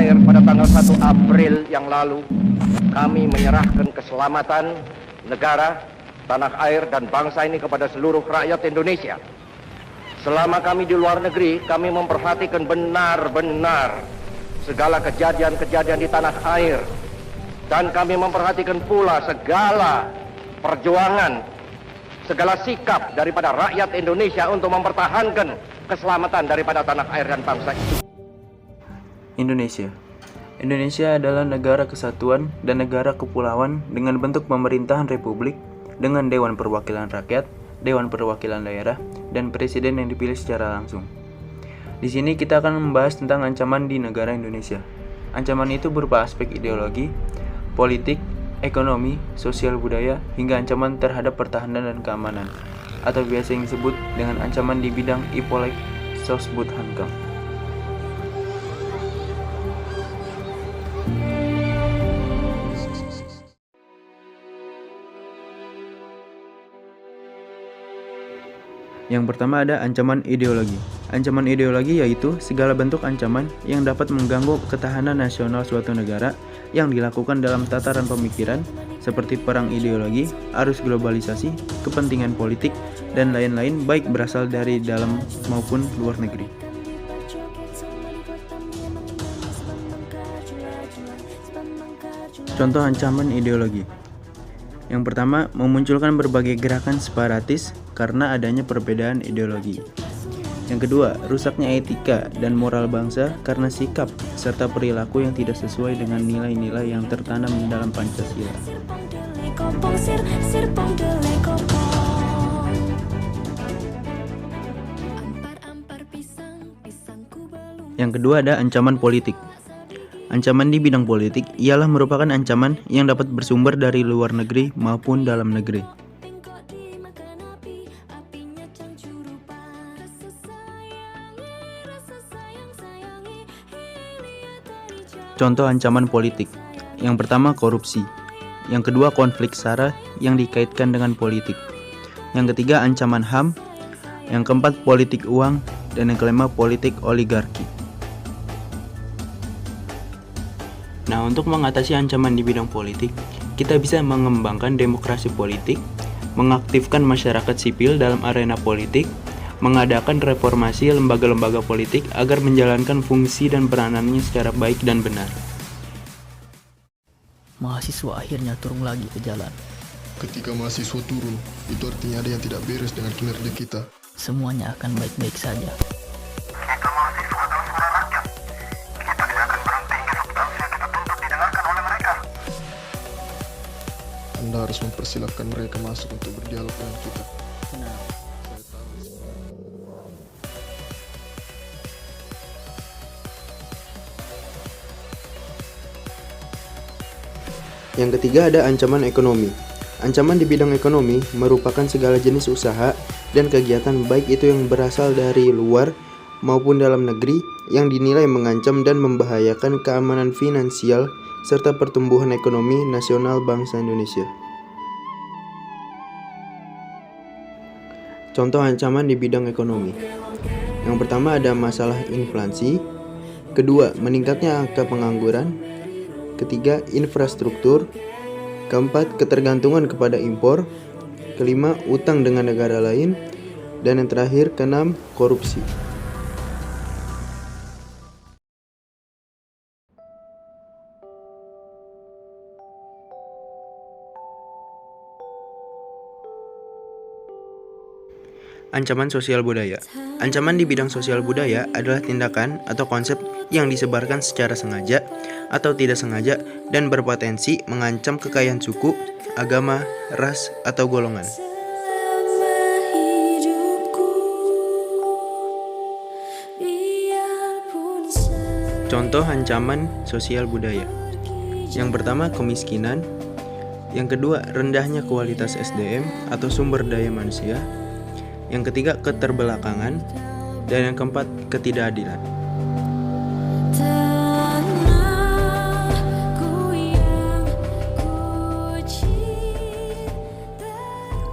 air pada tanggal 1 April yang lalu, kami menyerahkan keselamatan negara, tanah air, dan bangsa ini kepada seluruh rakyat Indonesia. Selama kami di luar negeri, kami memperhatikan benar-benar segala kejadian-kejadian di tanah air. Dan kami memperhatikan pula segala perjuangan, segala sikap daripada rakyat Indonesia untuk mempertahankan keselamatan daripada tanah air dan bangsa itu. Indonesia adalah negara kesatuan dan negara kepulauan dengan bentuk pemerintahan republik dengan Dewan Perwakilan Rakyat, Dewan Perwakilan Daerah, dan Presiden yang dipilih secara langsung. Di sini kita akan membahas tentang ancaman di negara Indonesia. Ancaman itu berupa aspek ideologi, politik, ekonomi, sosial budaya, hingga ancaman terhadap pertahanan dan keamanan, atau biasa yang disebut dengan ancaman di bidang Ipolek Sosbud Hankam. Yang pertama ada ancaman ideologi. Ancaman ideologi yaitu segala bentuk ancaman yang dapat mengganggu ketahanan nasional suatu negara yang dilakukan dalam tataran pemikiran seperti perang ideologi, arus globalisasi, kepentingan politik, dan lain-lain baik berasal dari dalam maupun luar negeri. Contoh ancaman ideologi. Yang pertama, memunculkan berbagai gerakan separatis karena adanya perbedaan ideologi. Yang kedua, rusaknya etika dan moral bangsa karena sikap serta perilaku yang tidak sesuai dengan nilai-nilai yang tertanam dalam Pancasila. Yang kedua ada ancaman politik. Ancaman di bidang politik ialah merupakan ancaman yang dapat bersumber dari luar negeri maupun dalam negeri. Contoh ancaman politik. Yang pertama korupsi. Yang kedua konflik SARA yang dikaitkan dengan politik. Yang ketiga ancaman HAM. Yang keempat politik uang. Dan yang kelima politik oligarki. Nah, untuk mengatasi ancaman di bidang politik, kita bisa mengembangkan demokrasi politik, mengaktifkan masyarakat sipil dalam arena politik, mengadakan reformasi lembaga-lembaga politik agar menjalankan fungsi dan peranannya secara baik dan benar. Mahasiswa akhirnya turun lagi ke jalan. Ketika mahasiswa turun, itu artinya ada yang tidak beres dengan kinerja kita. Semuanya akan baik-baik saja. Kita mahasiswa adalah suara rakyat. Kita tidak akan berhenti hingga substansi yang kita tuntut didengarkan oleh mereka. Anda harus mempersilahkan mereka masuk untuk berdialog dengan kita. Nah, Yang ketiga ada ancaman ekonomi. Ancaman di bidang ekonomi merupakan segala jenis usaha dan kegiatan baik itu yang berasal dari luar maupun dalam negeri yang dinilai mengancam dan membahayakan keamanan finansial serta pertumbuhan ekonomi nasional bangsa Indonesia. Contoh ancaman di bidang ekonomi. Yang pertama ada masalah inflasi, kedua meningkatnya angka pengangguran, ketiga infrastruktur, keempat ketergantungan kepada impor, kelima utang dengan negara lain, dan yang terakhir keenam korupsi. Ancaman sosial budaya. Ancaman di bidang sosial budaya adalah tindakan atau konsep yang disebarkan secara sengaja atau tidak sengaja dan berpotensi mengancam kekayaan suku, agama, ras, atau golongan. Contoh ancaman sosial budaya. Yang pertama kemiskinan, yang kedua rendahnya kualitas SDM atau sumber daya manusia, yang ketiga keterbelakangan, dan yang keempat ketidakadilan.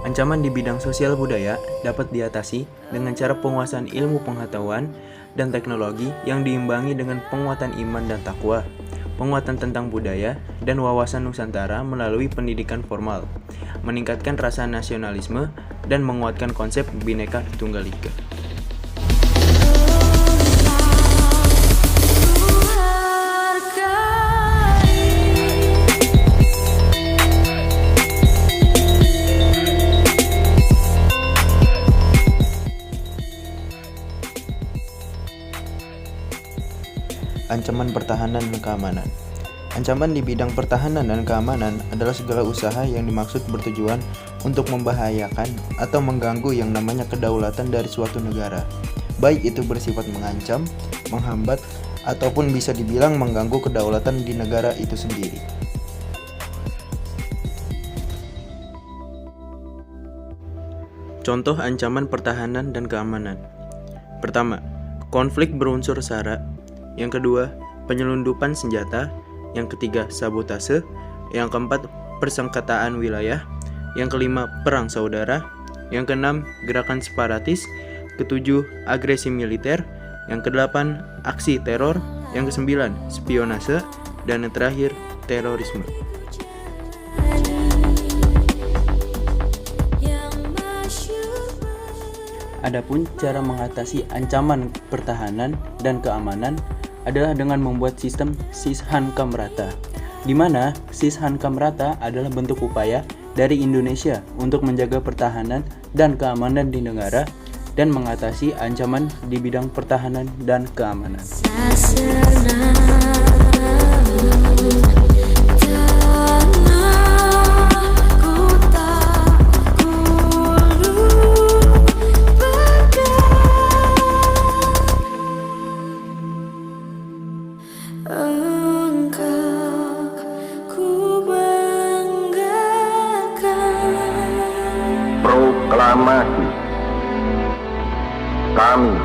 Ancaman di bidang sosial budaya dapat diatasi dengan cara penguasaan ilmu pengetahuan dan teknologi yang diimbangi dengan penguatan iman dan takwa, penguatan tentang budaya dan wawasan Nusantara melalui pendidikan formal, meningkatkan rasa nasionalisme, dan menguatkan konsep Bhinneka Tunggal Ika. Ancaman pertahanan dan keamanan. Ancaman di bidang pertahanan dan keamanan adalah segala usaha yang dimaksud bertujuan untuk membahayakan atau mengganggu yang namanya kedaulatan dari suatu negara, baik itu bersifat mengancam, menghambat, ataupun bisa dibilang mengganggu kedaulatan di negara itu sendiri. Contoh ancaman pertahanan dan keamanan. Pertama, konflik berunsur SARA. Yang kedua, penyelundupan senjata. Yang ketiga, sabotase. Yang keempat, persengketaan wilayah. Yang kelima, perang saudara. Yang keenam, gerakan separatis. Ketujuh, agresi militer. Yang kedelapan, aksi teror. Yang kesembilan, spionase. Dan yang terakhir, terorisme. Adapun cara mengatasi ancaman pertahanan dan keamanan adalah dengan membuat sistem Sis-Han-Kam-Rata, di mana Sis-Han-Kam-Rata adalah bentuk upaya dari Indonesia untuk menjaga pertahanan dan keamanan di negara dan mengatasi ancaman di bidang pertahanan dan keamanan. Proklamasi. Kami,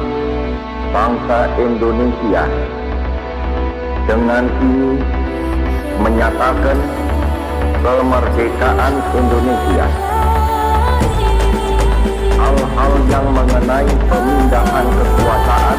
bangsa Indonesia, dengan ini menyatakan kemerdekaan Indonesia. Hal-hal yang mengenai pemindahan kekuasaan